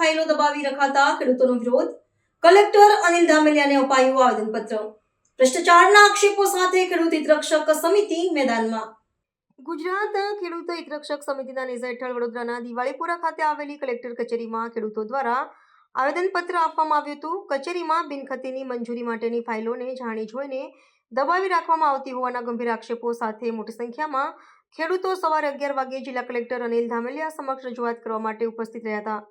ફાઇલો દબાવી રખાતા ખેડૂતોનો વિરોધ. કલેક્ટર અનિલ ધામેલિયાને અપાયું આવેદનપત્ર. ભ્રષ્ટાચારના આક્ષેપો સાથે ખેડૂત હિતરક્ષક સમિતિ મેદાનમાં. ગુજરાત ખેડૂત હિતરક્ષક સમિતિના નેજા હેઠળ વડોદરાના દિવાળીપુરા ખાતે આવેલી કલેક્ટર કચેરીમાં ખેડૂતો દ્વારા આવેદનપત્ર આપવામાં આવ્યું હતું. કચેરીમાં બિનખતીની મંજૂરી માટેની ફાઇલોને જાણી જોઈને દબાવી રાખવામાં આવતી હોવાના ગંભીર આક્ષેપો સાથે મોટી સંખ્યામાં ખેડૂતો સવારે 11 વાગ્યે જિલ્લા કલેક્ટર અનિલ ધામેલિયા સમક્ષ રજૂઆત કરવા માટે ઉપસ્થિત રહ્યા હતા.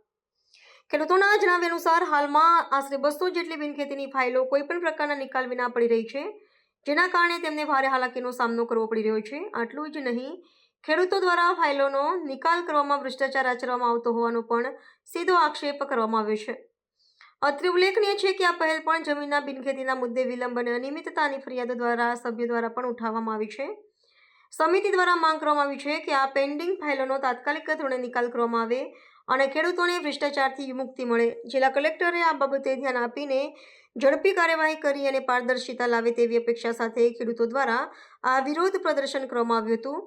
ખેડૂતોના જણાવ્યા અનુસાર હાલમાં આશરે 200 જેટલી બિનખેતીની ફાઇલો કોઈપણ પ્રકારના નિકાલ વિના પડી રહી છે, જેના કારણે તેમને ભારે હાલાકીનો સામનો કરવો પડી રહ્યો છે. આટલું જ નહીં, ખેડૂતો દ્વારા ફાઇલોનો નિકાલ કરવામાં ભ્રષ્ટાચાર આચરવામાં આવતો હોવાનો પણ સીધો આક્ષેપ કરવામાં આવ્યો છે. અત્રે ઉલ્લેખનીય છે કે આ પહેલ પણ જમીનના બિનખેતીના મુદ્દે વિલંબ અને અનિયમિતતાની ફરિયાદો દ્વારા સભ્યો દ્વારા પણ ઉઠાવવામાં આવી છે. સમિતિ દ્વારા માંગ કરવામાં આવી છે કે આ પેન્ડિંગ ફાઇલોનો તાત્કાલિક ધોરણે નિકાલ કરવામાં આવે અને ખેડૂતોને ભ્રષ્ટાચારથી મુક્તિ મળે. જિલ્લા કલેક્ટરે આ બાબતે ધ્યાન આપીને ઝડપી કાર્યવાહી કરી અને પારદર્શિતા લાવે તેવી અપેક્ષા સાથે ખેડૂતો દ્વારા આ વિરોધ પ્રદર્શન કરવામાં આવ્યું હતું.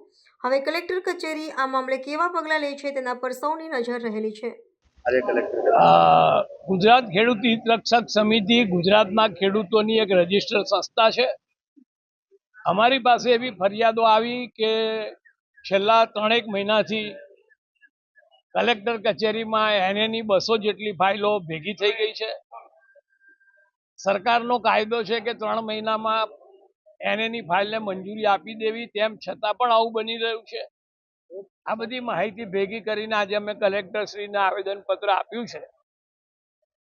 હવે કલેક્ટર કચેરી આ મામલે કેવા પગલાં લે છે તેના પર સૌની નજર રહેલી છે. ગુજરાત ખેડૂત હિતરક્ષક સમિતિ ગુજરાતના ખેડૂતોની એક રજિસ્ટર્ડ સંસ્થા છે. અમારી પાસે એવી ફરિયાદો આવી કે છેલ્લા 3 મહિનાથી કલેક્ટર કચેરીમાં એનએની 200 જેટલી ફાઇલો ભેગી થઈ ગઈ છે. સરકારનો કાયદો છે કે 3 મહિનામાં એનએની ફાઇલને મંજૂરી આપી દેવી, તેમ છતાં પણ આવું બની રહ્યું છે. આ બધી માહિતી ભેગી કરીને આજે અમે કલેક્ટરશ્રીને આવેદનપત્ર આપ્યું છે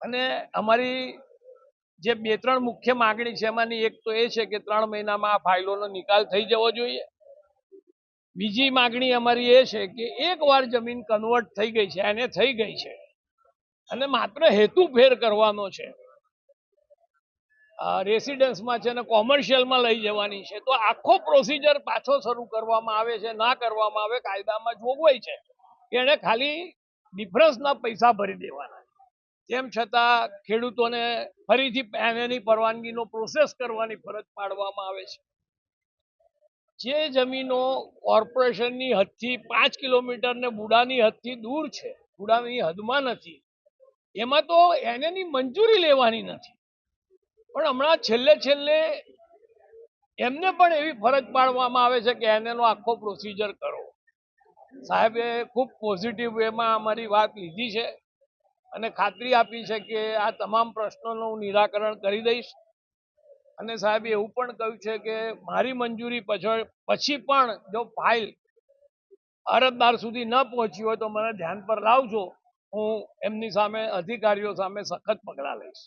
અને અમારી જે 2-3 મુખ્ય માગણી છે એમાંની એક તો એ છે કે 3 મહિનામાં આ ફાઇલોનો નિકાલ થઈ જવો જોઈએ. બીજી માગણી અમારી એ છે કે એકવાર જમીન કન્વર્ટ થઈ ગઈ છે, એને થઈ ગઈ છે અને માત્ર હેતુ ફેર કરવાનો છે, રેસિડન્સમાં છે અને કોમર્શિયલમાં લઈ જવાની છે, તો આખો પ્રોસિજર પાછો શરૂ કરવામાં આવે છે. ના કરવામાં આવે, કાયદામાં જોગવાઈ છે કે એને ખાલી ડિફરન્સના પૈસા ભરી દેવાના. તેમ છતાં ખેડૂતોને ફરીથી એની પરવાનગીનો પ્રોસેસ કરવાની ફરજ પાડવામાં આવે છે. જે જમીનો કોર્પોરેશનની હદથી 5 કિલોમીટર ને બુડાની હદથી દૂર છે, બુડાની હદમાં નથી, એમાં તો એની મંજૂરી લેવાની નથી. પણ હમણાં છેલ્લે એમને પણ એવી ફરજ પાડવામાં આવે છે કે એનો આખો પ્રોસિજર કરો. સાહેબે ખૂબ પોઝિટિવ વેમાં અમારી વાત લીધી છે અને ખાતરી આપી છે કે આ તમામ પ્રશ્નોનું હું નિરાકરણ કરી દઈશ. અને સાહેબે એવું પણ કહ્યું છે કે મારી મંજૂરી પછી પણ જો ફાઇલ અરજદાર સુધી ન પહોંચી હોય તો મને ધ્યાન પર લાવજો. હું એમની સામે, અધિકારીઓ સામે સખત પગલાં લઈશ.